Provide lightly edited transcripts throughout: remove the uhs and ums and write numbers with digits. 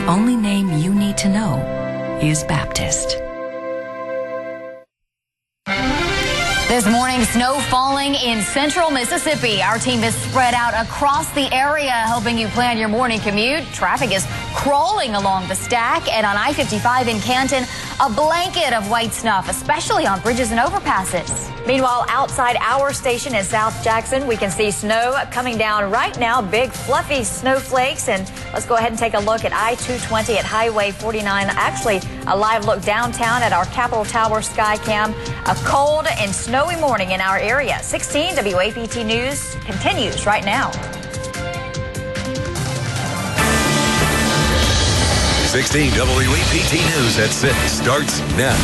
only name you need to know is Baptist. This morning, snow falling in central Mississippi. Our team is spread out across the area, helping you plan your morning commute. Traffic is crawling along the stack, and on I-55 in Canton, a blanket of white snuff, especially on bridges and overpasses. Meanwhile, outside our station in South Jackson, we can see snow coming down right now, big fluffy snowflakes. And let's go ahead and take a look at I-220 at Highway 49. Actually, a live look downtown at our Capitol Tower Skycam. A cold and snowy morning in our area. 16 WAPT News continues right now. 16 WAPT News at 6 starts now.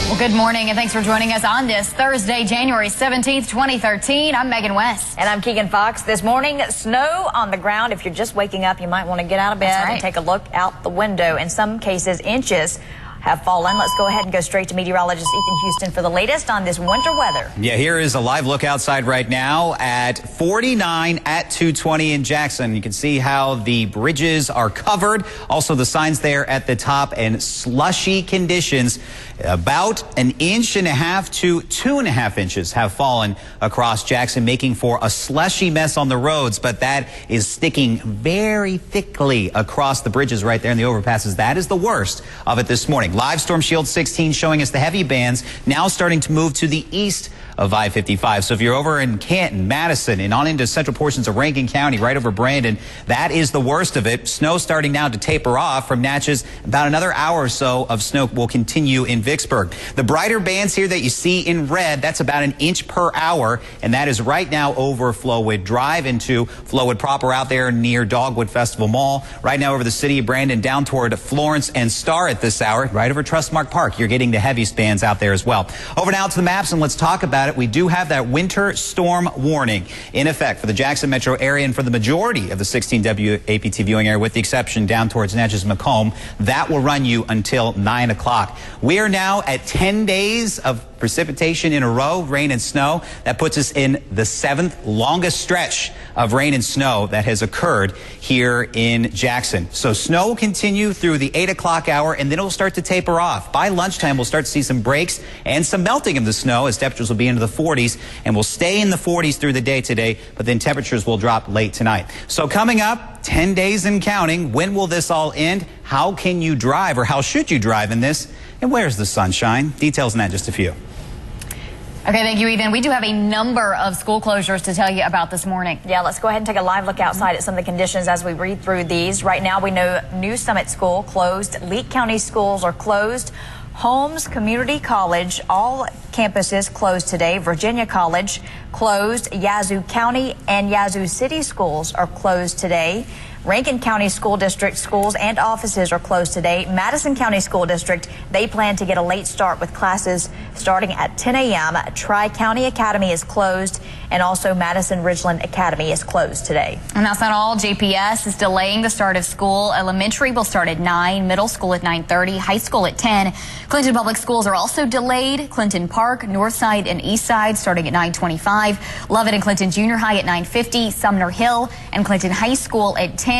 Well, good morning, and thanks for joining us on this Thursday, January 17th, 2013. I'm Megan West. And I'm Keegan Fox. This morning, snow on the ground. If you're just waking up, you might want to get out of bed and take a look out the window. In some cases, inches have fallen. Let's go ahead and go straight to meteorologist Ethan Houston for the latest on this winter weather. Yeah, here is a live look outside right now at 49 at 220 in Jackson. You can see how the bridges are covered. Also the signs there at the top, and slushy conditions. About 1.5 to 2.5 inches have fallen across Jackson, making for a slushy mess on the roads, but that is sticking very thickly across the bridges right there in the overpasses. That is the worst of it this morning. Live Storm Shield 16 showing us the heavy bands now starting to move to the east of I-55. So if you're over in Canton, Madison, and on into central portions of Rankin County, right over Brandon, that is the worst of it. Snow starting now to taper off from Natchez. About another hour or so of snow will continue in Vicksburg. The brighter bands here that you see in red, that's about 1 inch per hour, and that is right now over Flowwood Drive into Flowwood proper out there near Dogwood Festival Mall. Right now over the city of Brandon down toward Florence and Star at this hour. Right over Trustmark Park, you're getting the heaviest bands out there as well. over now to the maps, and let's talk about it. We do have that winter storm warning in effect for the Jackson metro area and for the majority of the 16 WAPT viewing area, with the exception down towards Natchez Macomb. That will run you until 9 o'clock. We are now at 10 days of precipitation in a row, rain and snow. That puts us in the 7th longest stretch of rain and snow that has occurred here in Jackson. So snow will continue through the 8 o'clock hour, and then it will start to taper off. By lunchtime, we'll start to see some breaks and some melting of the snow as temperatures will be into the 40s, and we'll stay in the 40s through the day today, but then temperatures will drop late tonight. So coming up, 10 days and counting. When will this all end? How can you drive, or how should you drive in this? And where's the sunshine? Details on that in just a few. Okay, thank you, Ethan. We do have a number of school closures to tell you about this morning. Yeah, let's go ahead and take a live look outside at some of the conditions as we read through these. Right now, we know New Summit School closed. Leake County schools are closed. Holmes Community College, all campuses closed today. Virginia College closed. Yazoo County and Yazoo City schools are closed today. Rankin County School District schools and offices are closed today. Madison County School District, they plan to get a late start with classes starting at 10 a.m. Tri-County Academy is closed, and also Madison Ridgeland Academy is closed today. And that's not all. JPS is delaying the start of school. Elementary will start at 9, middle school at 9:30, high school at 10. Clinton Public Schools are also delayed. Clinton Park, Northside, and Eastside starting at 9:25. Lovett and Clinton Junior High at 9:50. Sumner Hill and Clinton High School at 10.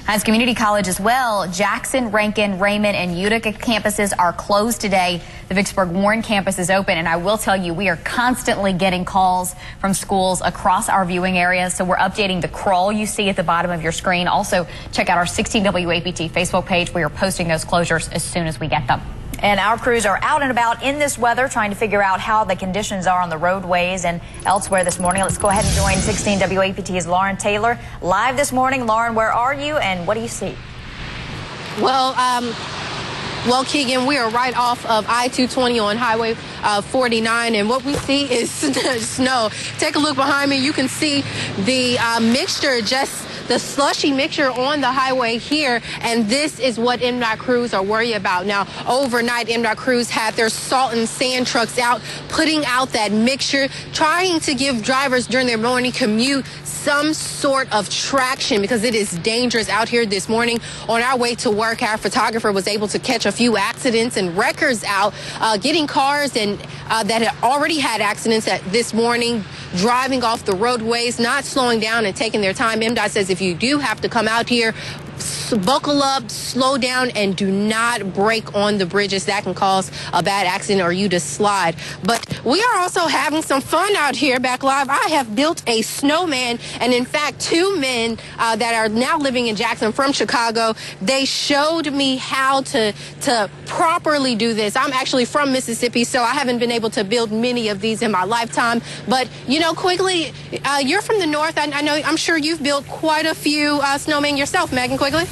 As Community College as well, Jackson, Rankin, Raymond, and Utica campuses are closed today. The Vicksburg Warren campus is open, and I will tell you, we are constantly getting calls from schools across our viewing areas, so we're updating the crawl you see at the bottom of your screen. Also, check out our 16 WAPT Facebook page. We are posting those closures as soon as we get them. And our crews are out and about in this weather trying to figure out how the conditions are on the roadways and elsewhere this morning. Let's go ahead and join 16 WAPT's Lauren Taylor live this morning. Lauren, where are you and what do you see? Well, Keegan, we are right off of I-220 on Highway 49, and what we see is snow. Take a look behind me. You can see the mixture, just the slushy mixture on the highway here, and this is what MDOT crews are worried about. Now, overnight, MDOT crews had their salt and sand trucks out, putting out that mixture, trying to give drivers during their morning commute some sort of traction, because it is dangerous out here this morning. On our way to work, our photographer was able to catch a few accidents and records out, getting cars and that had already had accidents this morning, driving off the roadways, not slowing down and taking their time. MDOT says if you do have to come out here, buckle up, slow down, and do not brake on the bridges. That can cause a bad accident or you to slide. But we are also having some fun out here back live. I have built a snowman, and in fact, two men that are now living in Jackson from Chicago, they showed me how to properly do this. I'm actually from Mississippi, so I haven't been able to build many of these in my lifetime. But, you know, Quigley, you're from the north. I'm sure you've built quite a few snowmen yourself, Megan Quigley.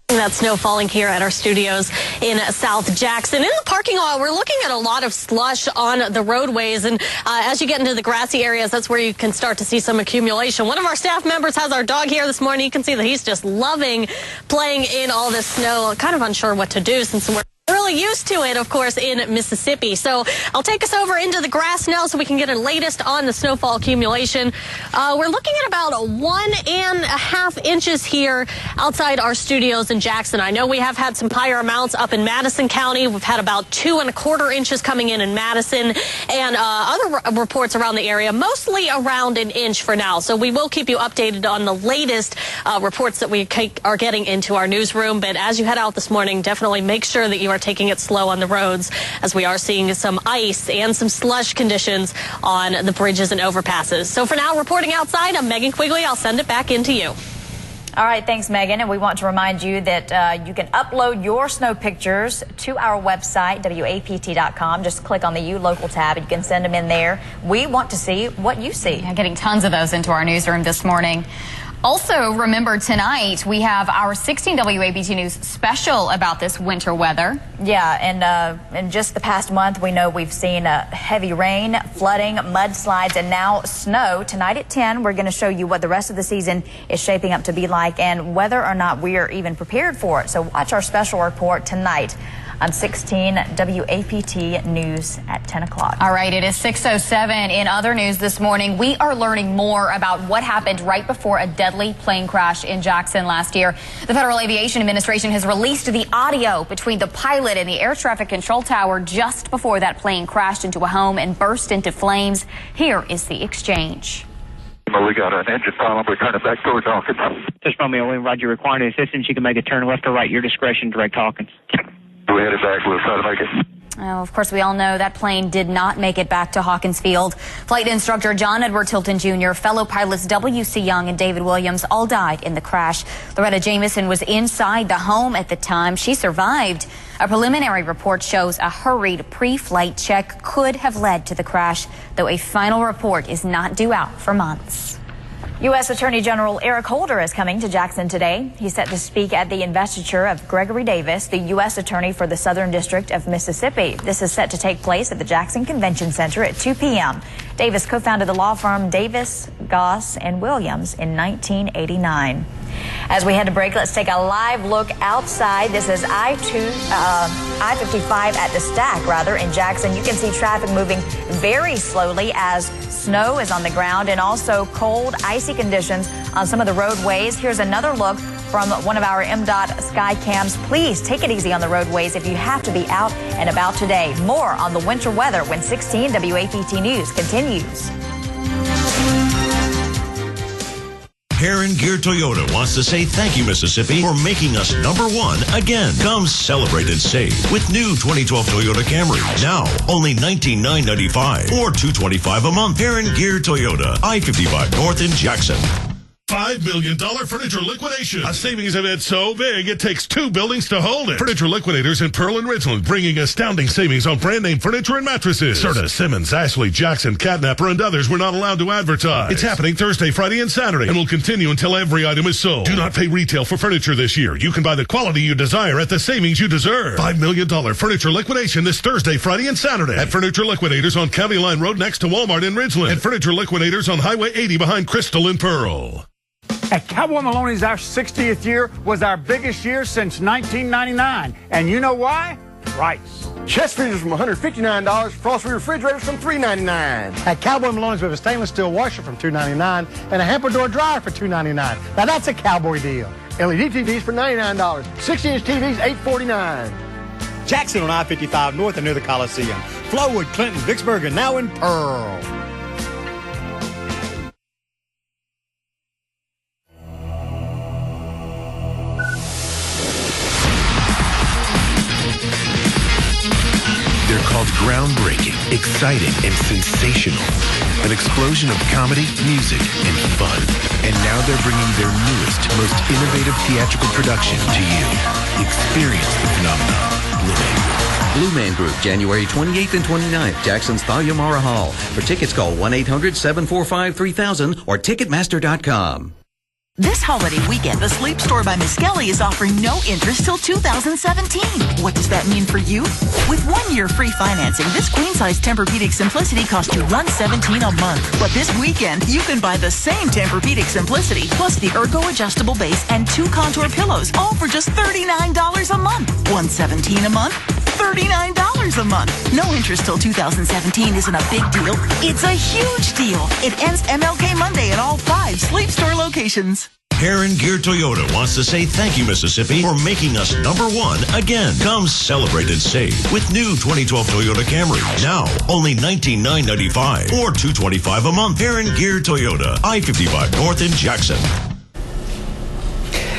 That snow falling here at our studios in South Jackson. In the parking lot, we're looking at a lot of slush on the roadways. And as you get into the grassy areas, that's where you can start to see some accumulation. One of our staff members has our dog here this morning. You can see that he's just loving playing in all this snow. Kind of unsure what to do since we're really used to it, of course, in Mississippi. So I'll take us over into the grass now so we can get a latest on the snowfall accumulation. We're looking at about 1.5 inches here outside our studios in Jackson. I know we have had some higher amounts up in Madison County. We've had about 2.25 inches coming in Madison and other reports around the area, mostly around an inch for now. So we will keep you updated on the latest reports that we are getting into our newsroom. But as you head out this morning, definitely make sure that you are taking it slow on the roads, as we are seeing some ice and some slush conditions on the bridges and overpasses. So for now, reporting outside, I'm Megan Quigley. I'll send it back into you. All right, thanks, Megan. And we want to remind you that you can upload your snow pictures to our website, WAPT.com. Just click on the You Local tab and you can send them in there. We want to see what you see. Yeah, getting tons of those into our newsroom this morning. Also, remember, tonight we have our 16 WAPT News special about this winter weather. Yeah, and in just the past month, we know we've seen heavy rain, flooding, mudslides, and now snow. Tonight at 10, we're going to show you what the rest of the season is shaping up to be like and whether or not we are even prepared for it. So watch our special report tonight on 16 WAPT News at 10 o'clock. All right, it is 6:07. In other news this morning, we are learning more about what happened right before a deadly plane crash in Jackson last year. The Federal Aviation Administration has released the audio between the pilot and the air traffic control tower just before that plane crashed into a home and burst into flames. Here is the exchange. We got an engine problem. We're turning back towards Hawkins. This Romeo, Roger, requiring assistance. You can make a turn left or right. Your discretion, direct Hawkins. We're headed back. We'll try to make it. Oh, of course, we all know that plane did not make it back to Hawkins Field. Flight instructor John Edward Tilton Jr., fellow pilots W.C. Young and David Williams all died in the crash. Loretta Jamison was inside the home at the time. She survived. A preliminary report shows a hurried pre-flight check could have led to the crash, though a final report is not due out for months. U.S. Attorney General Eric Holder is coming to Jackson today. He's set to speak at the investiture of Gregory Davis, the U.S. Attorney for the Southern District of Mississippi. This is set to take place at the Jackson Convention Center at 2 p.m. Davis co-founded the law firm Davis, Goss, and Williams in 1989. As we head to break, let's take a live look outside. This is I-55 at the Stack, in Jackson. You can see traffic moving very slowly as snow is on the ground and also cold, icy conditions on some of the roadways. Here's another look from one of our MDOT sky cams. Please take it easy on the roadways if you have to be out and about today. More on the winter weather when 16 WAPT News continues. Heron Gear Toyota wants to say thank you, Mississippi, for making us #1 again. Come celebrate and save with new 2012 Toyota Camry. Now, only $19,995 or $225 a month. Heron Gear Toyota, I-55 North in Jackson. $5 million furniture liquidation. A savings event so big, it takes 2 buildings to hold it. Furniture Liquidators in Pearl and Ridgeland, bringing astounding savings on brand name furniture and mattresses. Serta, Simmons, Ashley, Jackson, Catnapper, and others were not allowed to advertise. It's happening Thursday, Friday, and Saturday, and will continue until every item is sold. Do not pay retail for furniture this year. You can buy the quality you desire at the savings you deserve. $5 million furniture liquidation this Thursday, Friday, and Saturday at Furniture Liquidators on County Line Road next to Walmart in Ridgeland, and Furniture Liquidators on Highway 80 behind Crystal in Pearl. At Cowboy Maloney's, our 60th year was our biggest year since 1999. And you know why? Price. Chest freezers from $159, frost-free refrigerators from $399. At Cowboy Maloney's, we have a stainless steel washer from $299 and a hamper door dryer for $299. Now that's a cowboy deal. LED TVs for $99, 60-inch TVs $849. Jackson on I-55 north and near the Coliseum. Flowood, Clinton, Vicksburg, and now in Pearl. called groundbreaking, exciting, and sensational. An explosion of comedy, music, and fun. And now they're bringing their newest, most innovative theatrical production to you. Experience the phenomenon. Blue Man Group, January 28th and 29th, Jackson's Thalia Mara Hall. For tickets, call 1-800-745-3000 or Ticketmaster.com. This holiday weekend, the Sleep Store by Miss Kelly is offering no interest till 2017. What does that mean for you? With 1 year free financing, this queen-size Tempur-Pedic Simplicity costs you $117 a month. But this weekend, you can buy the same Tempur-Pedic Simplicity plus the Ergo adjustable base and 2 contour pillows, all for just $39 a month. $117 a month? $39 a month. No interest till 2017 isn't a big deal. It's a huge deal. It ends MLK Monday at all 5 Sleep Store locations. Heron Gear Toyota wants to say thank you, Mississippi, for making us #1 again. Come celebrate and save with new 2012 Toyota Camry. Now, only $19,995 or $225 a month. Heron Gear Toyota, I-55 North in Jackson.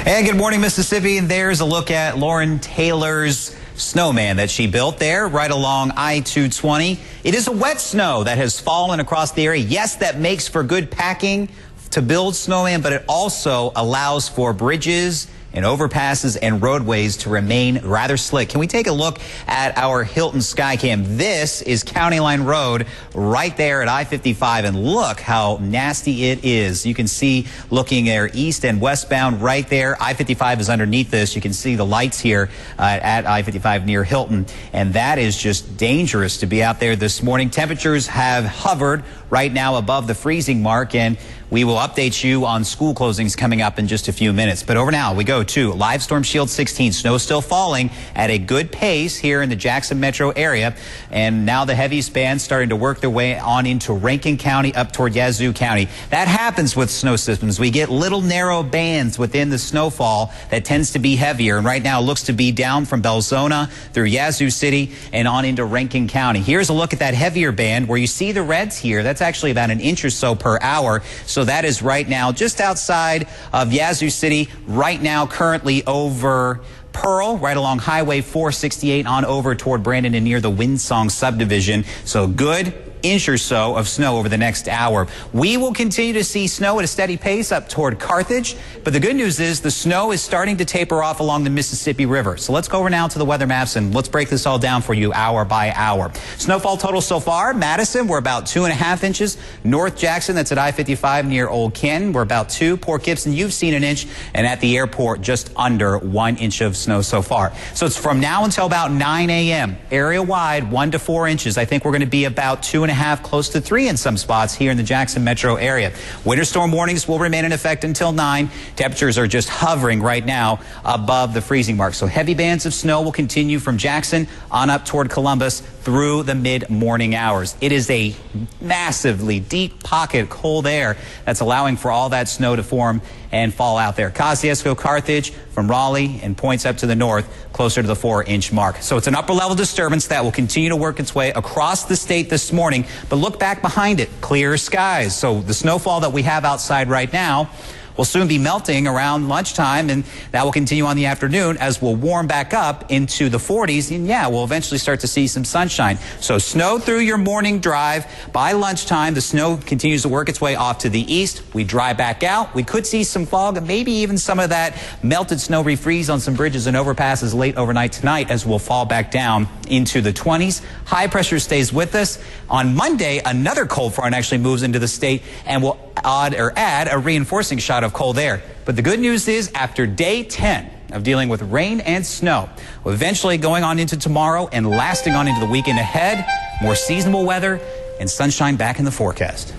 And good morning, Mississippi. And there's a look at Lauren Taylor's snowman that she built there right along I-220. It is a wet snow that has fallen across the area. Yes, that makes for good packing to build snowman, but it also allows for bridges and overpasses and roadways to remain rather slick. Can we take a look at our Hilton Skycam? This is County Line Road right there at I-55, and look how nasty it is. You can see looking there east and westbound right there. I-55 is underneath this. You can see the lights here at I-55 near Hilton, and that is just dangerous to be out there this morning. Temperatures have hovered right now above the freezing mark, and we will update you on school closings coming up in just a few minutes. But over now, we go to Live Storm Shield 16. Snow still falling at a good pace here in the Jackson metro area. And now the heaviest bands starting to work their way on into Rankin County up toward Yazoo County. That happens with snow systems. We get little narrow bands within the snowfall that tends to be heavier. And right now it looks to be down from Belzona through Yazoo City and on into Rankin County. Here's a look at that heavier band where you see the reds here. That's actually about an inch or so per hour. So that is right now just outside of Yazoo City, right now currently over Pearl, right along Highway 468 on over toward Brandon and near the Windsong subdivision. So good inch or so of snow over the next hour. We will continue to see snow at a steady pace up toward Carthage, but the good news is the snow is starting to taper off along the Mississippi River. So let's go over now to the weather maps and let's break this all down for you hour by hour. Snowfall total so far, Madison, we're about 2.5 inches. North Jackson, that's at I-55 near Old Ken, we're about 2. Port Gibson, you've seen an inch, and at the airport, just under 1 inch of snow so far. So it's from now until about 9 a.m. Area wide, 1 to 4 inches. I think we're going to be about 2.5, close to 3 in some spots here in the Jackson metro area. Winter storm warnings will remain in effect until 9. Temperatures are just hovering right now above the freezing mark. So heavy bands of snow will continue from Jackson on up toward Columbus through the mid-morning hours. It is a massively deep pocket of cold air that's allowing for all that snow to form and fall out there. Kosciuszko, Carthage, from Raleigh and points up to the north, closer to the 4-inch mark. So it's an upper-level disturbance that will continue to work its way across the state this morning. But look back behind it, clear skies. So the snowfall that we have outside right now will soon be melting around lunchtime, and that will continue on the afternoon as we'll warm back up into the 40s. And yeah, we'll eventually start to see some sunshine. So snow through your morning drive. By lunchtime, the snow continues to work its way off to the east. We dry back out. We could see some fog and maybe even some of that melted snow refreeze on some bridges and overpasses late overnight tonight as we'll fall back down into the 20s. High pressure stays with us. On Monday, another cold front actually moves into the state and will add a reinforcing shot of cold air. But the good news is after day 10 of dealing with rain and snow, we're eventually going on into tomorrow and lasting on into the weekend ahead, more seasonable weather and sunshine back in the forecast.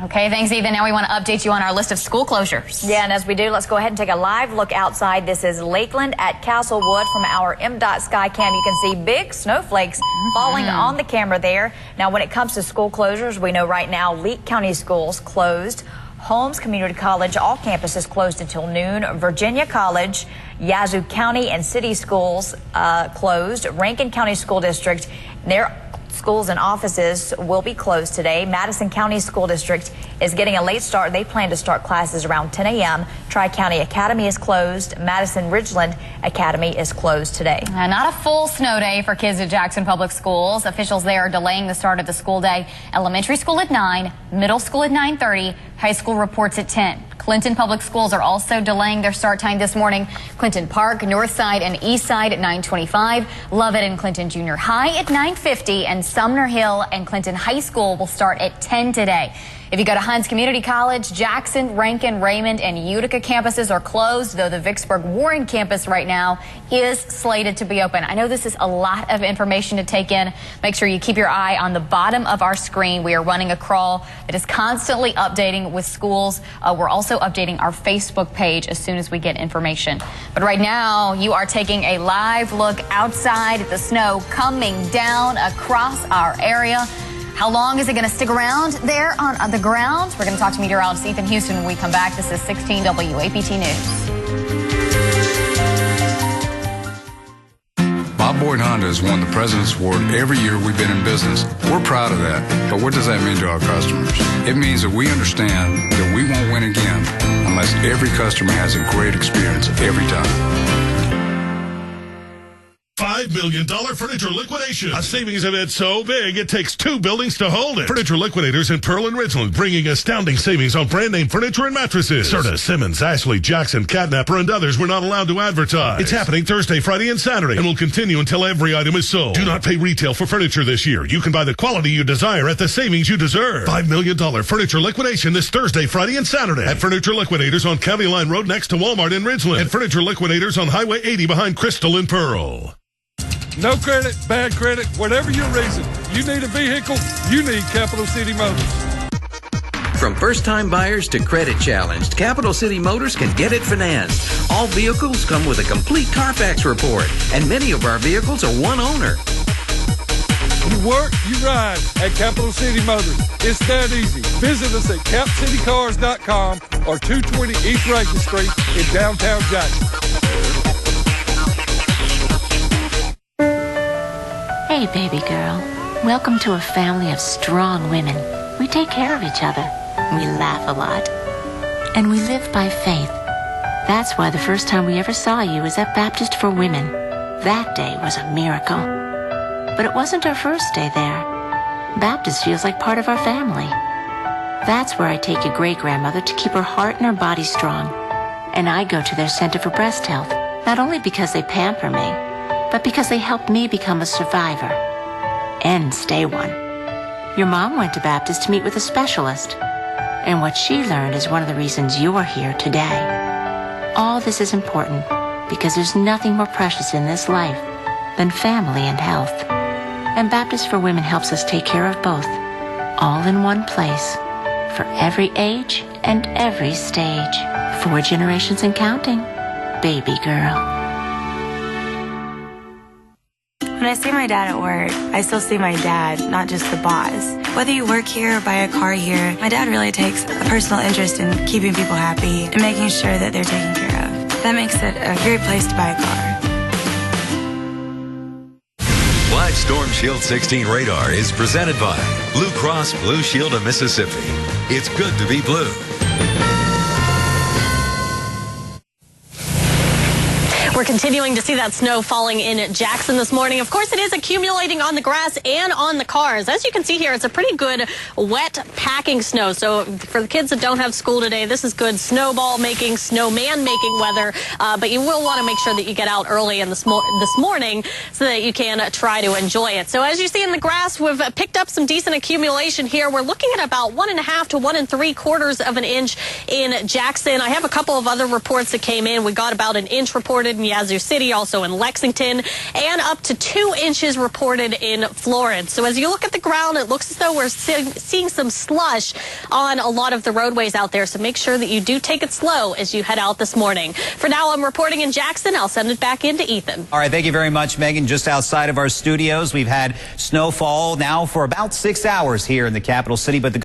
Okay, thanks, Ethan. Now we want to update you on our list of school closures. Yeah, and as we do, let's go ahead and take a live look outside. This is Lakeland at Castlewood from our MDOT Skycam. You can see big snowflakes falling on the camera there. Now, when it comes to school closures, we know right now Leake County schools closed. Holmes Community College, all campuses closed until noon. Virginia College, Yazoo County and City schools closed. Rankin County School District, their schools and offices will be closed today. Madison County School District is getting a late start. They plan to start classes around 10 a.m. Tri-County Academy is closed. Madison-Ridgeland Academy is closed today. Not a full snow day for kids at Jackson Public Schools. Officials there are delaying the start of the school day. Elementary school at 9, middle school at 9:30, high school reports at 10. Clinton Public Schools are also delaying their start time this morning. Clinton Park, Northside, and Eastside at 9:25. Lovett and Clinton Junior High at 9:50. And Sumner Hill and Clinton High School will start at 10 today. If you go to Hinds Community College, Jackson, Rankin, Raymond, and Utica campuses are closed, though the Vicksburg Warren campus right now is slated to be open. I know this is a lot of information to take in. Make sure you keep your eye on the bottom of our screen. We are running a crawl that is constantly updating with schools. We're also updating our Facebook page as soon as we get information. But right now, you are taking a live look outside at the snow coming down across our area. How long is it going to stick around there on the ground? We're going to talk to meteorologist Ethan Houston when we come back. This is 16 WAPT News. Bob Boyd Honda has won the President's Award every year we've been in business. We're proud of that. But what does that mean to our customers? It means that we understand that we won't win again unless every customer has a great experience every time. $5 million furniture liquidation. A savings event so big it takes 2 buildings to hold it. Furniture Liquidators in Pearl and Ridgeland bringing astounding savings on brand name furniture and mattresses. Serta, Simmons, Ashley, Jackson, Catnapper, and others were not allowed to advertise. It's happening Thursday, Friday, and Saturday and will continue until every item is sold. Do not pay retail for furniture this year. You can buy the quality you desire at the savings you deserve. $5 million furniture liquidation this Thursday, Friday, and Saturday at Furniture Liquidators on County Line Road next to Walmart in Ridgeland and Furniture Liquidators on Highway 80 behind Crystal in Pearl. No credit, bad credit, whatever your reason, you need a vehicle, you need Capital City Motors. From first-time buyers to credit-challenged, Capital City Motors can get it financed. All vehicles come with a complete Carfax report, and many of our vehicles are one owner. You work, you ride at Capital City Motors. It's that easy. Visit us at capcitycars.com or 220 East Rankin Street in downtown Jackson. Hey, baby girl. Welcome to a family of strong women. We take care of each other. We laugh a lot. And we live by faith. That's why the first time we ever saw you was at Baptist for Women. That day was a miracle. But it wasn't our first day there. Baptist feels like part of our family. That's where I take your great-grandmother to keep her heart and her body strong. And I go to their Center for Breast Health, not only because they pamper me, but because they helped me become a survivor and stay one. Your mom went to Baptist to meet with a specialist, and what she learned is one of the reasons you're here today. All this is important because there's nothing more precious in this life than family and health. And Baptist for Women helps us take care of both, all in one place, for every age and every stage. 4 generations and counting, baby girl. When I see my dad at work, I still see my dad, not just the boss. Whether you work here or buy a car here, my dad really takes a personal interest in keeping people happy and making sure that they're taken care of. That makes it a great place to buy a car. Live Storm Shield 16 radar is presented by Blue Cross Blue Shield of Mississippi. It's good to be blue. We're continuing to see that snow falling in Jackson this morning. Of course, it is accumulating on the grass and on the cars. As you can see here, it's a pretty good wet packing snow. So for the kids that don't have school today, this is good snowball making, snowman making weather. But you will want to make sure that you get out early in this morning so that you can try to enjoy it. So as you see in the grass, we've picked up some decent accumulation here. We're looking at about 1.5 to 1 3/4 of an inch in Jackson. I have a couple of other reports that came in. We got about an inch reported in Yazoo City, also in Lexington, and up to 2 inches reported in Florence. So as you look at the ground, it looks as though we're seeing some slush on a lot of the roadways out there. So make sure that you do take it slow as you head out this morning. For now, I'm reporting in Jackson. I'll send it back in to Ethan. All right, thank you very much, Megan. Just outside of our studios, we've had snowfall now for about 6 hours here in the capital city, but the